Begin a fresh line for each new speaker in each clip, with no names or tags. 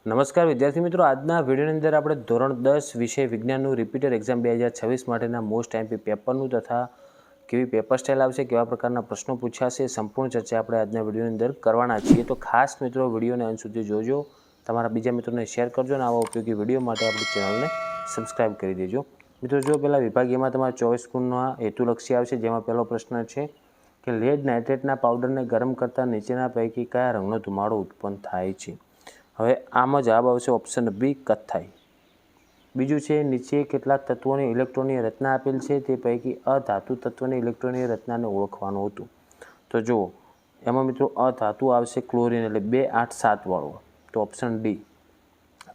નમસ્કાર વિદ્યાર્થી મિત્રો, આજના વિડીયોની અંદર આપણે ધોરણ 10 વિષય વિજ્ઞાનનું રિપીટર એક્ઝામ 2026 માટેના મોસ્ટ આઈએમપી પેપરનું તથા કેવી પેપર સ્ટાઇલ આવશે, કેવા પ્રકારના પ્રશ્નો પૂછાશે, સંપૂર્ણ ચર્ચા આપણે આજના વિડીયોની અંદર કરવાના છીએ. તો ખાસ મિત્રો વિડીયોને અંત સુધી જોજો, તમારા બીજા મિત્રોને શેર કરજો અને આવા ઉપયોગી વિડીયો માટે આપણી ચેનલને સબસ્ક્રાઈબ કરી દેજો. મિત્રો જો પહેલાં વિભાગીયમાં તમારા 24 ગુણના હેતુલક્ષી આવશે, જેમાં પહેલો પ્રશ્ન છે કે લેડ નાઇટ્રેટના પાવડરને ગરમ કરતાં નીચેના પૈકી કયા રંગનો ધુમાડો ઉત્પન્ન થાય છે? હવે આમાં જવાબ આવશે ઓપ્શન બી, કથ્થાઈ. બીજું છે નીચે કેટલાક તત્વોની ઇલેક્ટ્રોનીય રચના આપેલ છે, તે પૈકી અધાતુ તત્વની ઇલેક્ટ્રોનીય રચનાને ઓળખવાનું હતું. તો જુઓ એમાં મિત્રો અધાતુ આવશે ક્લોરિન, એટલે 2 8 7 વાળો, તો ઓપ્શન ડી.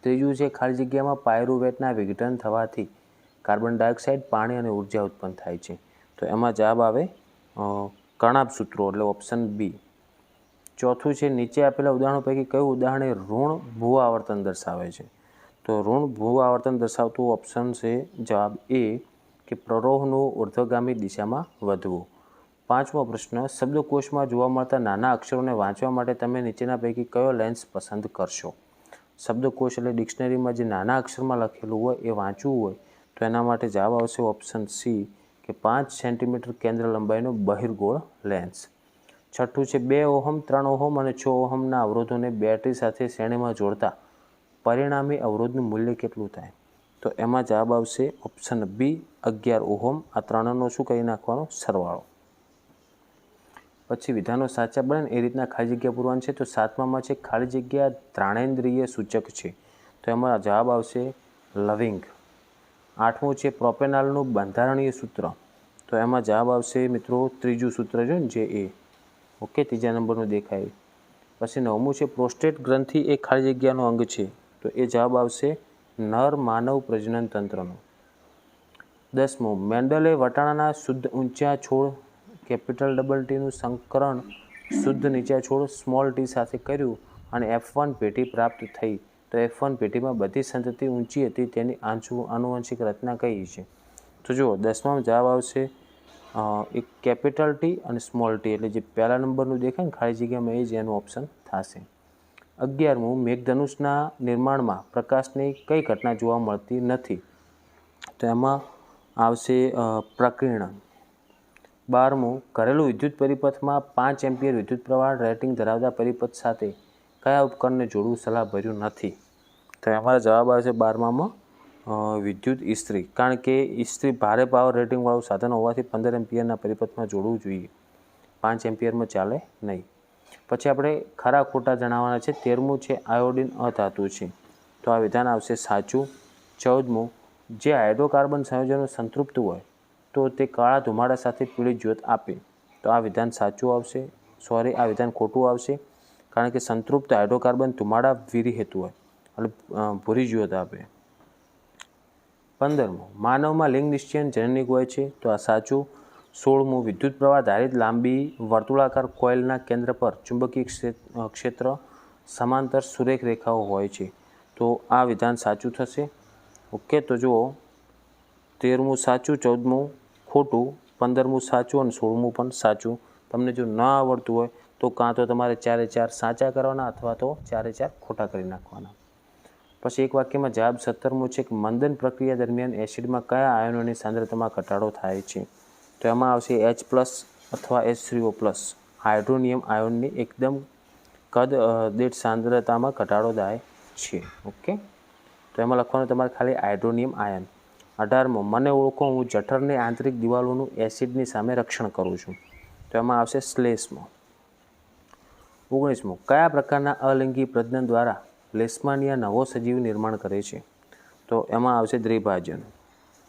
ત્રીજું છે ખાલી જગ્યામાં પાયરુવેટના વિઘટન થવાથી કાર્બન ડાયોક્સાઇડ, પાણી અને ઉર્જા ઉત્પન્ન થાય છે. તો એમાં જવાબ આવે કર્ણાભ સૂત્રો, એટલે ઓપ્શન બી. ચોથું છે નીચે આપેલા ઉદાહરણો પૈકી કયું ઉદાહરણ ઋણ ભૂ આવર્તન દર્શાવે છે? તો ઋણ ભૂ આવર્તન દર્શાવતું ઓપ્શન છે જવાબ એ, કે પ્રરોહનું ઉર્ધ્વગામી દિશામાં વધવું. પાંચમો પ્રશ્ન, શબ્દકોશમાં જોવા મળતા નાના અક્ષરોને વાંચવા માટે તમે નીચેના પૈકી કયો લેન્સ પસંદ કરશો? શબ્દકોશ એટલે ડિક્શનરીમાં જે નાના અક્ષરમાં લખેલું હોય એ વાંચવું હોય તો એના માટે જવાબ આવશે ઓપ્શન સી, કે 5 સેન્ટીમીટર કેન્દ્ર લંબાઈનો બહિર્ગોળ લેન્સ. છઠ્ઠું છે 2 ઓહમ, 3 ઓહમ અને 6 ઓહમના અવરોધોને બેટરી સાથે શ્રેણીમાં જોડતા પરિણામી અવરોધનું મૂલ્ય કેટલું થાય? તો એમાં જવાબ આવશે ઓપ્શન બી, 11 ઓહમ. આ ત્રણનો શું કરી નાખવાનો? સરવાળો. પછી વિધાનો સાચા બને એ રીતના ખાલી જગ્યા પૂરવાની છે. તો સાતમામાં છે ખાલી જગ્યા ત્રાણેન્દ્રિય સૂચક છે, તો એમાં જવાબ આવશે લવિંગ. આઠમું છે પ્રોપેનોલનું બંધારણીય સૂત્ર, તો એમાં જવાબ આવશે મિત્રો ત્રીજું સૂત્ર છે જે એ, ઓકે, ત્રીજા નંબરનું દેખાય. પછી નવમું છે પ્રોસ્ટેટ ગ્રંથિ એ ખાલી જગ્યાનો અંગ છે, તો એ જવાબ આવશે નર માનવ પ્રજનન તંત્રનો. 10મું, મેન્ડલે વટાણાના શુદ્ધ ઊંચા છોડ કેપિટલ ડબલ ટીનું સંકરણ શુદ્ધ નીચા છોડ સ્મોલ ટી સાથે કર્યું અને F1 પેઢી પ્રાપ્ત થઈ. તો F1 પેઢીમાં બધી સંતતિ ઊંચી હતી, તેની આનુવંશિક રચના કઈ છે? તો જુઓ 10મામાં જવાબ આવશે એક કેપિટલ ટી અને સ્મોલ ટી, એટલે જે પહેલા નંબરનું દેખાય ને ખાલી જગ્યામાં એ જ એનું ઓપ્શન થશે. 11મું, મેઘધનુષના નિર્માણમાં પ્રકાશની કઈ ઘટના જોવા મળતી નથી? તો એમાં આવશે પ્રકીર્ણન. 12મું, ઘરેલું વિદ્યુત પરિપથમાં 5 એમ્પિયર વિદ્યુત પ્રવાહ રેટિંગ ધરાવતા પરિપથ સાથે કયા ઉપકરણને જોડવું સલાહભર્યું નથી? તો અમારો જવાબ આવશે 12મામાં વિદ્યુત ઇસ્ત્રી, કારણ કે ઇસ્ત્રી ભારે પાવર રેટિંગવાળું સાધન હોવાથી 15 એમ્પિયરના પરિપથમાં જોડવું જોઈએ, 5 એમ્પિયરમાં ચાલે નહીં. પછી આપણે ખરા ખોટા જણાવવાના છે. 13મું છે આયોડિન અધાતુ છે, તો આ વિધાન આવશે સાચું. 14મું, જે હાઇડ્રોકાર્બન સંયોજનો સંતૃપ્ત હોય તો તે કાળા ધુમાડા સાથે પીળી જ્યોત આપે, તો આ વિધાન સાચું આવશે. આ વિધાન ખોટું આવશે, કારણ કે સંતૃપ્ત હાઇડ્રોકાર્બન ધુમાડા વિરહિત હોય એટલે ભૂરી જ્યોત આપે. 15મું, માનવમાં લિંગ નિશ્ચયન જનનિક હોય છે, તો આ સાચું. 16મું, વિદ્યુત પ્રવાહ ધારિત લાંબી વર્તુળાકાર કોઇલના કેન્દ્ર પર ચુંબકીય ક્ષેત્ર સમાંતર સુરેખ રેખાઓ હોય છે, તો આ વિધાન સાચું થશે. ઓકે, તો જુઓ 13મું સાચું, 14મું ખોટું, 15મું સાચું અને 16મું પણ સાચું. તમને જો ન આવડતું હોય તો કાં તો તમારે 4 એ 4 સાચા કરવાના અથવા તો 4 એ 4 ખોટા કરી નાખવાના. પછી એક વાક્યમાં જવાબ 17મું છે કે મંદન પ્રક્રિયા દરમિયાન એસિડમાં કયા આયનોની સાંદ્રતામાં ઘટાડો થાય છે? તો એમાં આવશે H+ અથવા H3O+. હાઇડ્રોનિયમ આયોનની એકદમ કદ દીઠ સાંદ્રતામાં ઘટાડો થાય છે. ઓકે, તો એમાં લખવાનું તમારે ખાલી હાઇડ્રોનિયમ આયન. 18મું, મને ઓળખો, હું જઠરની આંતરિક દિવાલોનું એસિડની સામે રક્ષણ કરું છું, તો એમાં આવશે શ્લેષ્મા. 19મું, કયા પ્રકારના અલિંગી પ્રજનન દ્વારા લેશમાનિયા નવો સજીવ નિર્માણ કરે છે? તો એમાં આવશે દ્વિભાજન.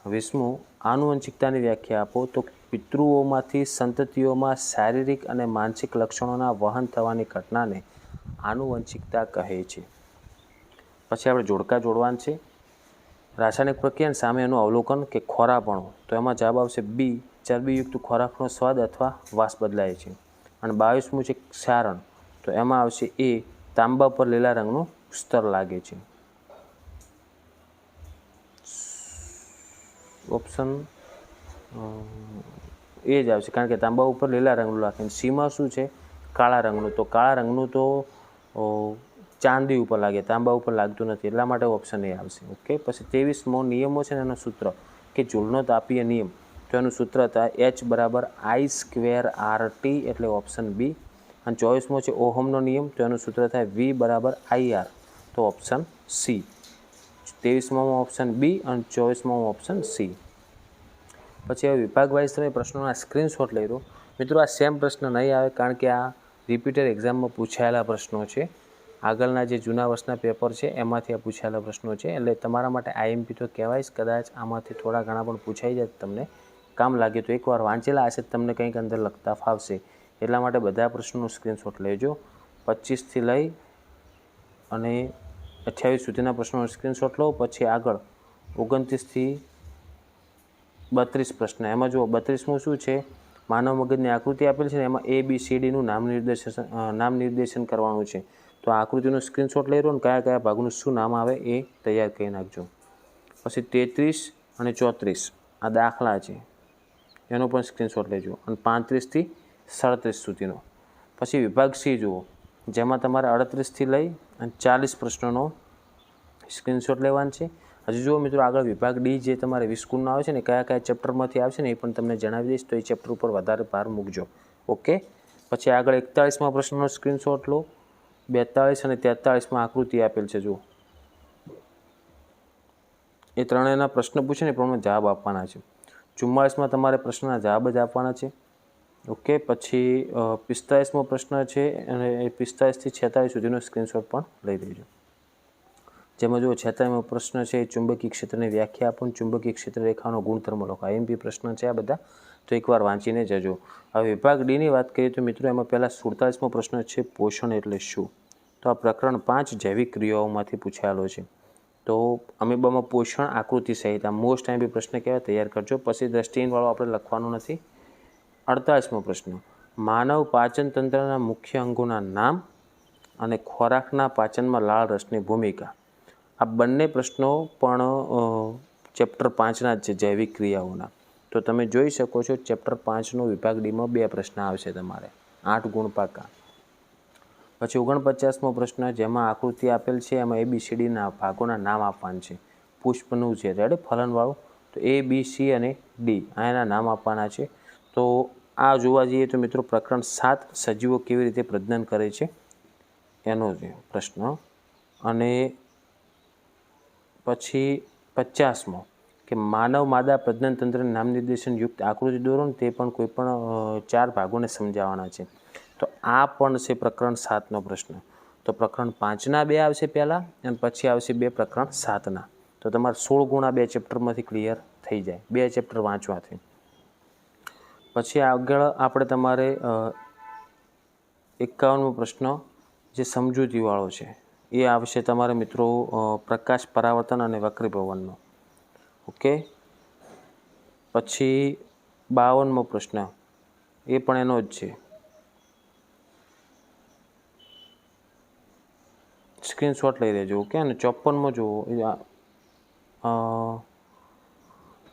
20મું, આનુવંશિકતાની વ્યાખ્યા આપો. તો પિતૃઓમાંથી સંતતિઓમાં શારીરિક અને માનસિક લક્ષણોના વહન થવાની ઘટનાને આનુવંશિકતા કહે છે. પછી આપણે જોડકા જોડવાન છે. રાસાયણિક પ્રક્રિયા સામે એનું અવલોકન કે ખોરાપણું, તો એમાં જવાબ આવશે બી, ચરબીયુક્ત ખોરાકનો સ્વાદ અથવા વાસ બદલાય છે. અને 22મું છે ક્ષારણ, તો એમાં આવશે એ, તાંબા પર લીલા રંગનું સ્તર લાગે છે. ઓપ્શન એ જ આવશે, કારણ કે તાંબા ઉપર લીલા રંગનું લાગે. સીમાં શું છે? કાળા રંગનું. તો કાળા રંગનું તો ચાંદી ઉપર લાગે, તાંબા ઉપર લાગતું નથી, એટલા માટે ઓપ્શન એ આવશે. ઓકે. પછી 23મો નિયમો છે ને એનું સૂત્ર કે જૂલનો તાપીય નિયમ, તો એનું સૂત્ર હતા H = I²RT, એટલે ઓપ્શન બી. અને 24મો છે ઓહમનો નિયમ, તો એનું સૂત્ર થાય V = IR, તો ઓપ્શન સી. 23મો ઓપ્શન બી અને 24મો ઓપ્શન સી. પછી હવે વિભાગ વાઇઝ તમે પ્રશ્નોના સ્ક્રીનશોટ લઈ લો. મિત્રો આ સેમ પ્રશ્ન નહીં આવે, કારણ કે આ રિપીટર એક્ઝામમાં પૂછાયેલા પ્રશ્નો છે. આગળના જે જૂના વર્ષના પેપર છે એમાંથી આ પૂછાયેલા પ્રશ્નો છે, એટલે તમારા માટે IMP તો કહેવાય જ. કદાચ આમાંથી થોડા ઘણા પણ પૂછાઈ જાય, તમને કામ લાગે તો એકવાર વાંચેલા હશે તમને કંઈક અંદર લખતા ફાવશે. એટલા માટે બધા પ્રશ્નોનું સ્ક્રીનશોટ લેજો. 25થી લઈ અને 28 સુધીના પ્રશ્નોનો સ્ક્રીનશોટ લો. પછી આગળ 29થી 32 પ્રશ્ન, એમાં જુઓ 32મું શું છે, માનવ મગજની આકૃતિ આપેલ છે ને એમાં ABCDનું નામ નિર્દેશન કરવાનું છે. તો આ આકૃતિનો સ્ક્રીનશોટ લઈ લો ને કયા કયા ભાગનું શું નામ આવે એ તૈયાર કરી નાખજો. પછી 33 અને 34 આ દાખલા છે, એનો પણ સ્ક્રીનશોટ લેજો. અને 35થી 37 સુધીનો. પછી વિભાગ સી જુઓ, જેમાં તમારે 38થી લઈ અને 40 પ્રશ્નોનો સ્ક્રીનશોટ લેવાનો છે. હજુ જુઓ મિત્રો આગળ વિભાગ ડી જે તમારે 20 ગુણનો આવે છે ને, કયા કયા ચેપ્ટરમાંથી આવશે ને એ પણ તમને જણાવી દઈશ, તો એ ચેપ્ટર ઉપર વધારે ભાર મૂકજો. ઓકે. પછી આગળ 41મા પ્રશ્નનો સ્ક્રીનશોટ લો. 42 અને 43માં આકૃતિ આપેલ છે જુઓ, એ ત્રણેયના પ્રશ્ન પૂછે ને એ પ્રમાણે જવાબ આપવાના છે. 44માં તમારે પ્રશ્નના જવાબ જ આપવાના છે. ઓકે. પછી 45મો પ્રશ્ન છે અને 45થી 46 સુધીનો સ્ક્રીનશોટ પણ લઈ લેજો. જેમાં જો 46મો પ્રશ્ન છે એ ચુંબકીય ક્ષેત્રની વ્યાખ્યા આપો, ચુંબકીય ક્ષેત્ર રેખાનો ગુણધર્મ લખો. IMP પ્રશ્ન છે આ બધા, તો એકવાર વાંચીને જજો. હવે વિભાગ ડીની વાત કરીએ તો મિત્રો એમાં પહેલાં 47મો પ્રશ્ન છે પોષણ એટલે શું. તો આ પ્રકરણ 5 જૈવિક ક્રિયાઓમાંથી પૂછાયેલો છે. તો અમીબામાં પોષણ આકૃતિ સહિત આ મોસ્ટ IMP પ્રશ્ન કહેવાય, તૈયાર કરજો. પછી દ્રષ્ટિહીનવાળો આપણે લખવાનું નથી. 48મો પ્રશ્ન માનવ પાચન તંત્રના મુખ્ય અંગોના નામ અને ખોરાકના પાચનમાં લાળ રસની ભૂમિકા. આ બંને પ્રશ્નો પણ ચેપ્ટર 5ના જ છે, જૈવિક ક્રિયાઓના. તો તમે જોઈ શકો છો ચેપ્ટર 5નો વિભાગ ડીમાં 2 પ્રશ્ન આવશે તમારે, 8 ગુણ પાકા. પછી 49મો પ્રશ્ન જેમાં આકૃતિ આપેલ છે એમાં ABCDના ભાગોના નામ આપવાના છે. પુષ્પનું છે રેડ ફલનવાળું, તો A, B, C અને D આના નામ આપવાના છે. તો આ જોવા જઈએ તો મિત્રો પ્રકરણ 7 સજીવો કેવી રીતે પ્રજનન કરે છે એનો છે પ્રશ્ન. અને પછી 50મો કે માનવ માદા પ્રજનન તંત્રના નામ નિર્દેશન યુક્ત આકૃતિ દોરો ને તે પણ કોઈ પણ 4 ભાગોને સમજાવવાના છે. તો આ પણ છે પ્રકરણ 7નો પ્રશ્ન. તો પ્રકરણ 5ના 2 આવશે પહેલાં અને પછી આવશે 2 પ્રકરણ 7ના. તો તમારે 16 ગુણ આ 2 ચેપ્ટરમાંથી ક્લિયર થઈ જાય, 2 ચેપ્ટર વાંચવાથી. પછી આગળ આપણે તમારે 51મો પ્રશ્ન જે સમજૂતીવાળો છે એ આવશે તમારે મિત્રો પ્રકાશ પરાવર્તન અને વક્રીભવનનો. ઓકે. પછી 52મો પ્રશ્ન એ પણ એનો જ છે, સ્ક્રીનશોટ લઈ લેજો. ઓકે. અને 54મો જુઓ,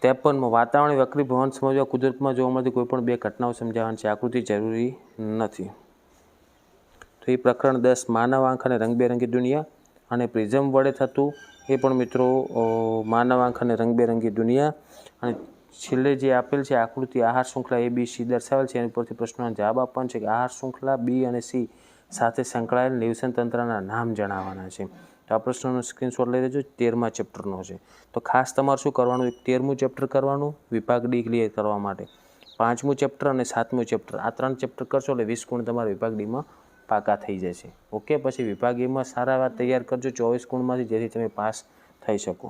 53મો વાતાવરણીય વક્રીભવન સમજવા કુદરતમાં જોવા મળતી કોઈ પણ 2 ઘટનાઓ સમજાવવાની છે, આકૃતિ જરૂરી નથી. તો એ પ્રકરણ 10 માનવ આંખ અને રંગબેરંગી દુનિયા અને પ્રિઝમ વડે થતું એ પણ મિત્રો માનવ આંખ અને રંગબેરંગી દુનિયા. અને છેલ્લે જે આપેલ છે આકૃતિ આહાર શૃંખલા ABC દર્શાવેલ છે એની પરથી પ્રશ્નોના જવાબ આપવાના છે કે આહાર શૃંખલા B અને C સાથે સંકળાયેલ નિવસન તંત્રના નામ જણાવવાના છે. તો આ પ્રશ્નનો સ્ક્રીનશોટ લઈ લેજો. 13મા ચેપ્ટરનો છે. તો ખાસ તમારે શું કરવાનું, 13મું ચેપ્ટર કરવાનું વિભાગ ડી ક્લિયર કરવા માટે, 5મું ચેપ્ટર અને 7મું ચેપ્ટર, આ 3 ચેપ્ટર કરશો એટલે 20 ગુણ તમારા વિભાગ ડીમાં પાકા થઈ જશે. ઓકે. પછી વિભાગ એમાં સારા વાત તૈયાર કરજો 24 ગુણમાંથી, જેથી તમે પાસ થઈ શકો.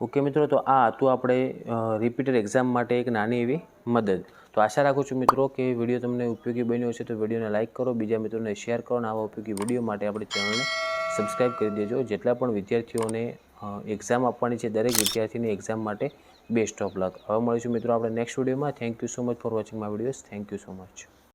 ઓકે મિત્રો, તો આ હતું આપણે રિપીટર એક્ઝામ માટે એક નાની એવી મદદ. તો આશા રાખું છું મિત્રો કે વિડીયો તમને ઉપયોગી બન્યો હશે. તો વિડીયોને લાઇક કરો, બીજા મિત્રોને શેર કરો અને આવા ઉપયોગી વિડીયો માટે આપણી ચેનલને સબસ્ક્રાઈબ કરી દેજો. જેટલા પણ વિદ્યાર્થીઓને એક્ઝામ આપવાની છે દરેક વિદ્યાર્થીની એક્ઝામ માટે બેસ્ટ ઓફ લક. હવે મળીશું મિત્રો આપણે નેક્સ્ટ વિડીયોમાં. Thank you so much for watching my videos. Thank you so much.